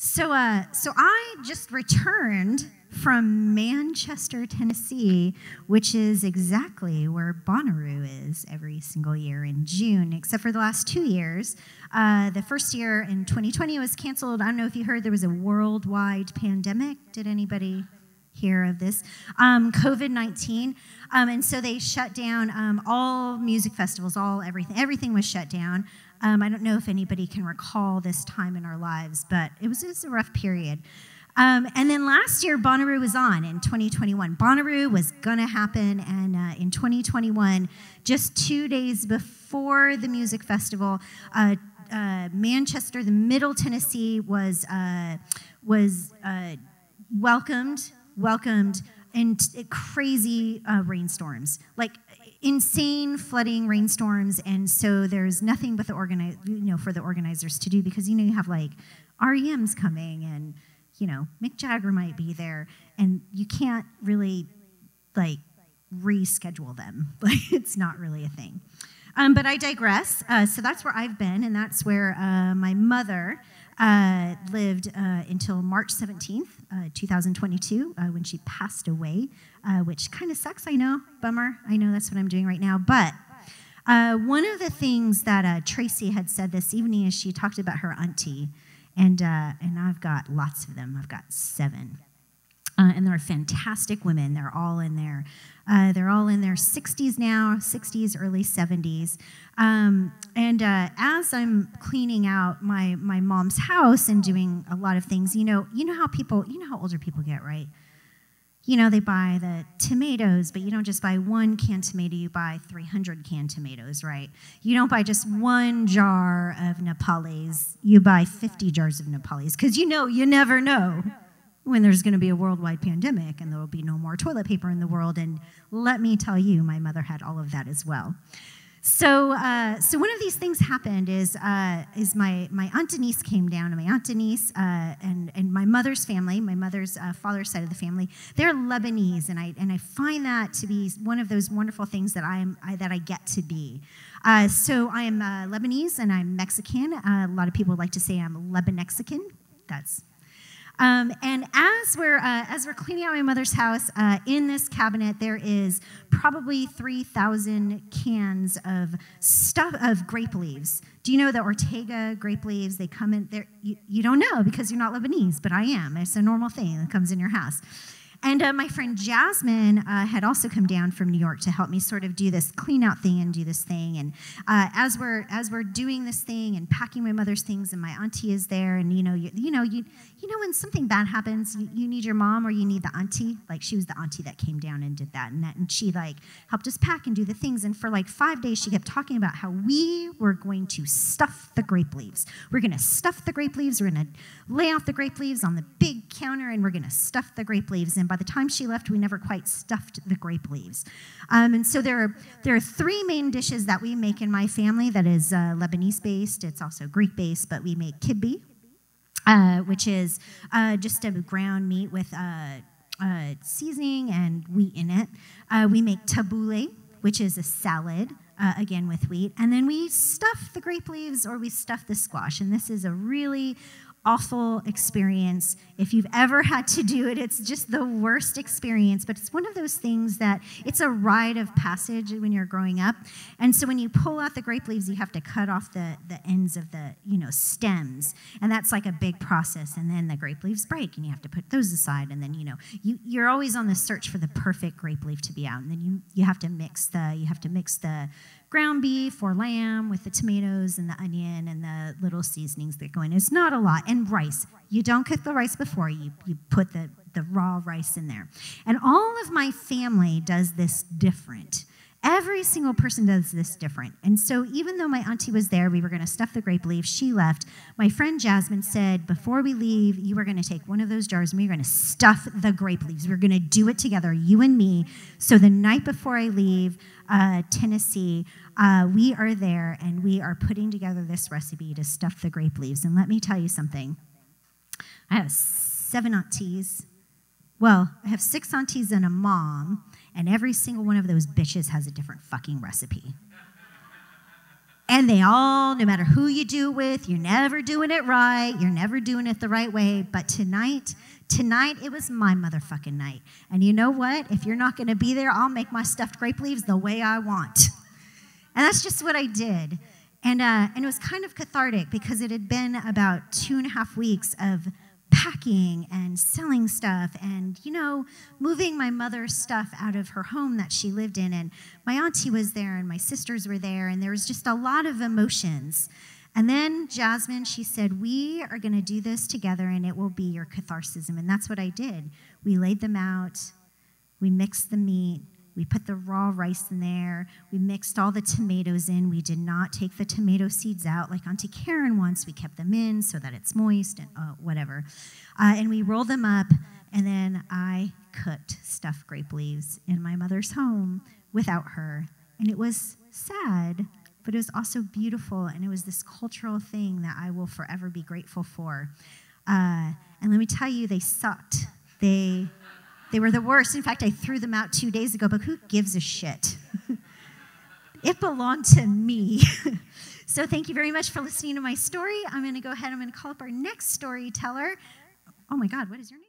So I just returned from Manchester, Tennessee, which is exactly where Bonnaroo is every single year in June, except for the last 2 years. The first year in 2020 was canceled. I don't know if you heard there was a worldwide pandemic. Did anybody hear of this? COVID-19. And so they shut down all music festivals, everything was shut down. I don't know if anybody can recall this time in our lives, but it was a rough period. And then last year, Bonnaroo was on in 2021. Bonnaroo was going to happen, and in 2021, just 2 days before the music festival, Manchester, the Middle Tennessee, was welcomed in crazy rainstorms, like insane flooding rainstorms. And so there's nothing but for the organizers to do, because you have like REM's coming, and Mick Jagger might be there, and you can't really like reschedule them. Like, it's not really a thing. But I digress. So that's where I've been, and that's where my mother lived until March 17th, 2022, when she passed away, which kind of sucks, I know. Bummer. I know that's what I'm doing right now. But one of the things that Tracie had said this evening is she talked about her auntie, and I've got lots of them. I've got 7. And they're fantastic women. They're all in their 60s now, 60s, early 70s. And as I'm cleaning out my mom's house and doing a lot of things, you know how older people get, right? They buy the tomatoes, but you don't just buy 1 canned tomato, you buy 300 canned tomatoes, right? You don't buy just 1 jar of Nepalese, you buy 50 jars of Nepalese, because you never know when there's going to be a worldwide pandemic and there will be no more toilet paper in the world. And let me tell you, my mother had all of that as well. So one of these things happened is my Aunt Denise came down, and my Aunt Denise and my mother's family, my mother's father's side of the family, they're Lebanese, and I find that to be one of those wonderful things that I get to be. So I am Lebanese and I'm Mexican. A lot of people like to say I'm Lebanexican. And as we're cleaning out my mother's house, in this cabinet there is probably 3,000 cans of grape leaves. Do you know the Ortega grape leaves? They come in there. You don't know because you're not Lebanese, but I am. It's a normal thing that comes in your house. And my friend Jasmine had also come down from New York to help me sort of do this clean out thing and do this thing. And as we're doing this thing and packing my mother's things, and my auntie is there, and when something bad happens, you need your mom or you need the auntie. Like, she was the auntie that came down and did that, and she like helped us pack and do the things. And for like 5 days, she kept talking about how we were going to stuff the grape leaves. We're going to stuff the grape leaves. We're going to lay out the grape leaves on the big counter, and we're going to stuff the grape leaves. And by the time she left, we never quite stuffed the grape leaves. And so there are 3 main dishes that we make in my family that is Lebanese-based. It's also Greek-based, but we make kibbe, which is just a ground meat with seasoning and wheat in it. We make tabbouleh, which is a salad, again with wheat. And then we stuff the grape leaves, or we stuff the squash. And this is a really awful experience. If you've ever had to do it, it's just the worst experience. But it's one of those things that it's a rite of passage when you're growing up. And so when you pull out the grape leaves, you have to cut off the ends of the stems, and that's like a big process. And then the grape leaves break, and you have to put those aside. And then you're always on the search for the perfect grape leaf to be out. And then you have to mix the ground beef or lamb with the tomatoes and the onion and the little seasonings that go in. It's not a lot. And rice. You don't cook the rice before. You put the raw rice in there. And all of my family does this different. Every single person does this different. And so even though my auntie was there, we were going to stuff the grape leaf. She left. My friend Jasmine said, before we leave, you are going to take one of those jars and we're going to stuff the grape leaves. We're going to do it together, you and me. So the night before I leave Tennessee, we are there and we are putting together this recipe to stuff the grape leaves. And let me tell you something. I have 7 aunties. Well, I have 6 aunties and a mom, and every single one of those bitches has a different fucking recipe. And they all, no matter who you do it with, you're never doing it right. You're never doing it the right way. But tonight, it was my motherfucking night. And you know what? If you're not going to be there, I'll make my stuffed grape leaves the way I want. And that's just what I did. And it was kind of cathartic because it had been about 2.5 weeks of packing and selling stuff and, moving my mother's stuff out of her home that she lived in. And my auntie was there and my sisters were there, and there was just a lot of emotions. And then Jasmine, she said, we are going to do this together and it will be your catharsis. And that's what I did. We laid them out. We mixed the meat. We put the raw rice in there. We mixed all the tomatoes in. We did not take the tomato seeds out like Auntie Karen once. We kept them in so that it's moist and whatever. And we rolled them up, and then I cooked stuffed grape leaves in my mother's home without her. And it was sad, but it was also beautiful, and it was this cultural thing that I will forever be grateful for. And let me tell you, they sucked. They were the worst. In fact, I threw them out 2 days ago, but who gives a shit? It belonged to me. So thank you very much for listening to my story. I'm going to go ahead. I'm going to call up our next storyteller. Oh, my God, what is your name?